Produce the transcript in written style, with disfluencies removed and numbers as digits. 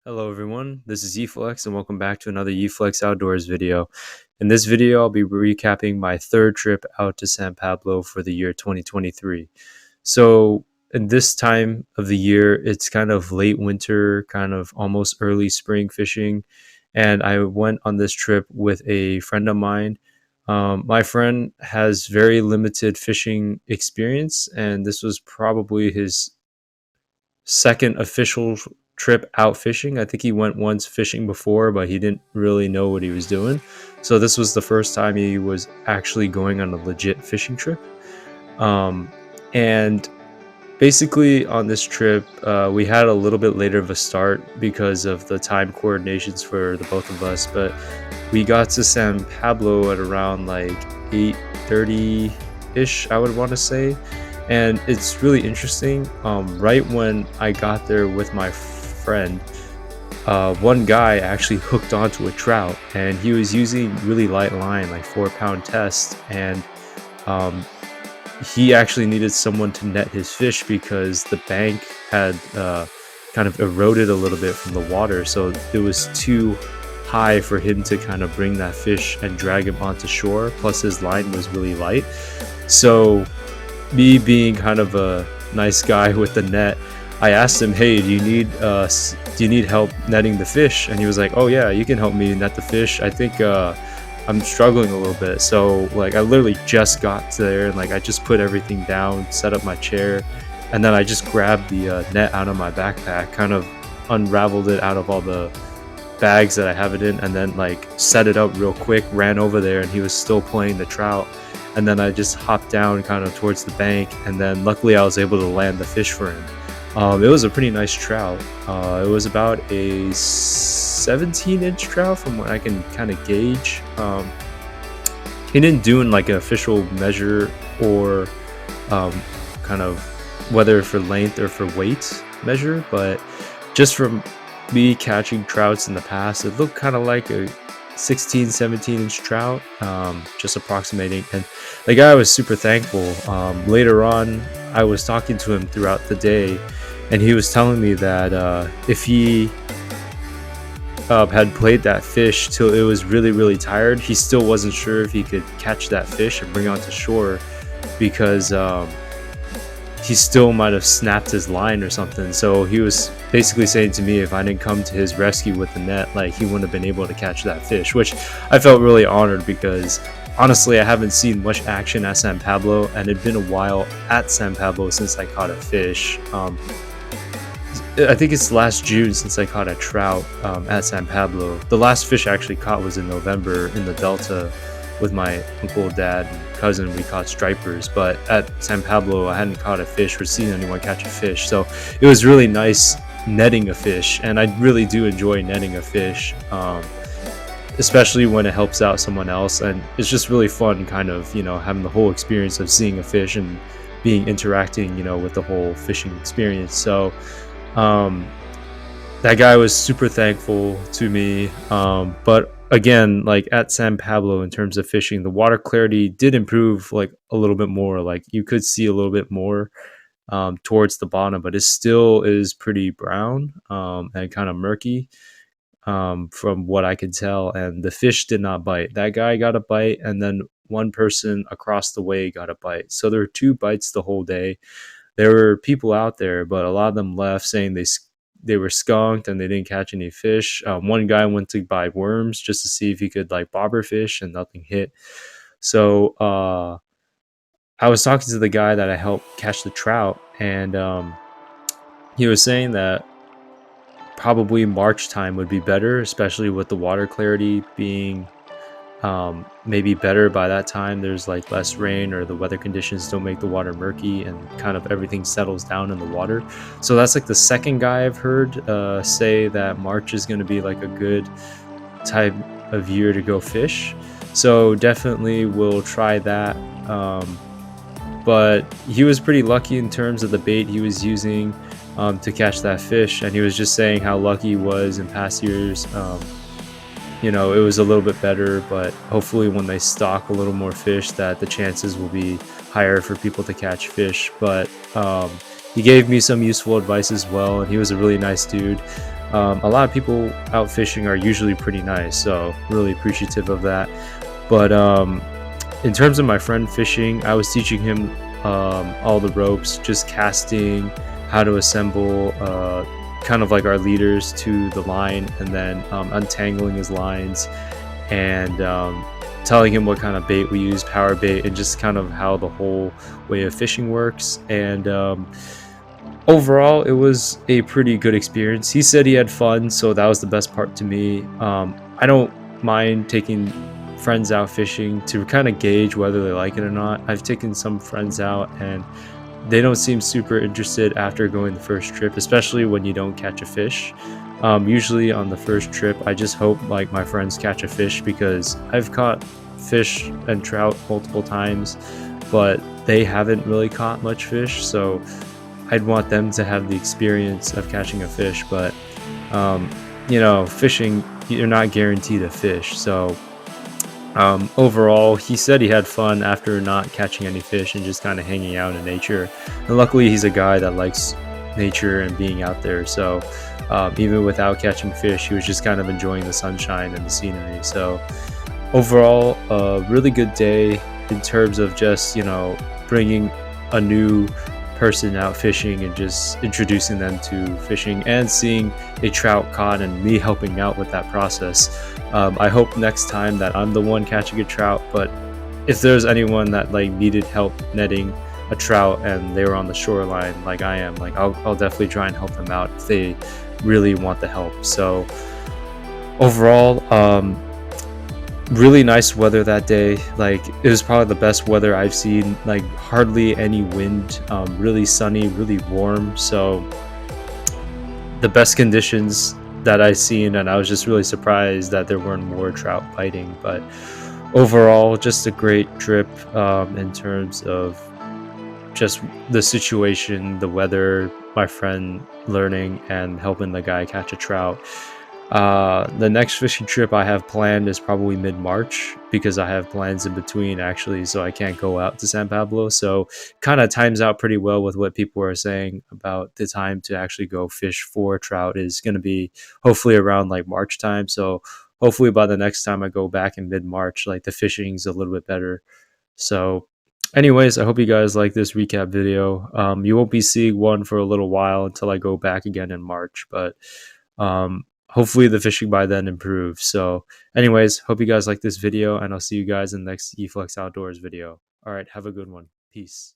Hello everyone, this is Yeeflex and welcome back to another Yeeflex Outdoors video. In this video, I'll be recapping my third trip out to San Pablo for the year 2023. So in this time of the year, it's kind of late winter, kind of almost early spring fishing. And I went on this trip with a friend of mine. My friend has very limited fishing experience, and this was probably his second official trip out fishing. I think he went once fishing before, but he didn't really know what he was doing. So this was the first time he was actually going on a legit fishing trip. Um, and basically on this trip, we had a little bit later of a start because of the time coordinations for the both of us. But we got to San Pablo at around like 8:30 ish, I would want to say. And it's really interesting. Right when I got there with my friend, one guy actually hooked onto a trout, and he was using really light line, like 4 pound test, and um, he actually needed someone to net his fish because the bank had kind of eroded a little bit from the water, so it was too high for him to kind of bring that fish and drag him onto shore. Plus, his line was really light, so me being kind of a nice guy with the net, I asked him, "Hey, do you need help netting the fish?" And he was like, "Oh yeah, you can help me net the fish. I think I'm struggling a little bit." So like I literally just got there, and like I just put everything down, set up my chair, and then I just grabbed the net out of my backpack, kind of unraveled it out of all the bags that I have it in, and then like set it up real quick, ran over there, and he was still playing the trout. And then I just hopped down kind of towards the bank, and then luckily I was able to land the fish for him. It was a pretty nice trout. It was about a 17-inch trout from what I can kind of gauge. He didn't do in like an official measure or kind of whether for length or for weight measure, but just from me catching trouts in the past, it looked kind of like a 16-17 inch trout, just approximating. And the guy was super thankful. Later on, I was talking to him throughout the day, and he was telling me that if he had played that fish till it was really tired, he still wasn't sure if he could catch that fish and bring it onto shore, because he still might have snapped his line or something. So he was basically saying to me if I didn't come to his rescue with the net, like he wouldn't have been able to catch that fish, which I felt really honored because honestly I haven't seen much action at San Pablo, and it'd been a while at San Pablo since I caught a fish. I think it's last June since I caught a trout at San Pablo. The last fish I actually caught was in November in the Delta with my uncle, dad, and cousin. We caught stripers, but at San Pablo I hadn't caught a fish or seen anyone catch a fish, so it was really nice netting a fish. And I really do enjoy netting a fish, especially when it helps out someone else, and it's just really fun kind of, you know, having the whole experience of seeing a fish and being interacting, you know, with the whole fishing experience. So that guy was super thankful to me, but again, like at San Pablo, in terms of fishing, the water clarity did improve like a little bit more. Like you could see a little bit more towards the bottom, but it still is pretty brown and kind of murky from what I could tell. And the fish did not bite. That guy got a bite, and then one person across the way got a bite. So there were 2 bites the whole day. There were people out there, but a lot of them left saying they were skunked and they didn't catch any fish. One guy went to buy worms just to see if he could like bobber fish, and nothing hit. So I was talking to the guy that I helped catch the trout, and he was saying that probably March time would be better, especially with the water clarity being maybe better by that time. There's like less rain, or the weather conditions don't make the water murky, and kind of everything settles down in the water. So that's like the second guy I've heard say that March is going to be like a good type of year to go fish. So definitely we'll try that. But he was pretty lucky in terms of the bait he was using to catch that fish, and he was just saying how lucky he was in past years. You know, it was a little bit better, but hopefully when they stock a little more fish, that the chances will be higher for people to catch fish. But he gave me some useful advice as well, and he was a really nice dude. A lot of people out fishing are usually pretty nice, so really appreciative of that. But in terms of my friend fishing, I was teaching him all the ropes, just casting, how to assemble, kind of like our leaders to the line, and then untangling his lines, and telling him what kind of bait we use, power bait, and just kind of how the whole way of fishing works. And overall, it was a pretty good experience. He said he had fun, so that was the best part to me. I don't mind taking friends out fishing to kind of gauge whether they like it or not. I've taken some friends out and they don't seem super interested after going the first trip, especially when you don't catch a fish. Usually on the first trip, I just hope like my friends catch a fish, because I've caught fish and trout multiple times, but they haven't really caught much fish. So I'd want them to have the experience of catching a fish. But fishing, you're not guaranteed a fish. So overall, he said he had fun after not catching any fish and just kind of hanging out in nature. And luckily, he's a guy that likes nature and being out there. So even without catching fish, he was just kind of enjoying the sunshine and the scenery. So overall, a really good day in terms of just, bringing a new person out fishing and just introducing them to fishing and seeing a trout caught and me helping out with that process. I hope next time that I'm the one catching a trout, but if there's anyone that like needed help netting a trout and they were on the shoreline like I am, like I'll definitely try and help them out if they really want the help. So overall, really nice weather that day. Like it was probably the best weather I've seen, like hardly any wind, really sunny, really warm. So the best conditions that I've seen, and I was just really surprised that there weren't more trout biting. But overall, just a great trip in terms of just the situation, the weather, my friend learning and helping the guy catch a trout. The next fishing trip I have planned is probably mid-March, because I have plans in between actually, so I can't go out to San Pablo. So kind of times out pretty well with what people are saying about the time to actually go fish for trout is going to be hopefully around like March time. So hopefully by the next time I go back in mid-March, like the fishing's a little bit better. So anyways, I hope you guys like this recap video. You won't be seeing one for a little while until I go back again in March, but hopefully the fishing by then improves. So anyways, hope you guys like this video, and I'll see you guys in the next Yeeflex Outdoors video. All right, have a good one. Peace.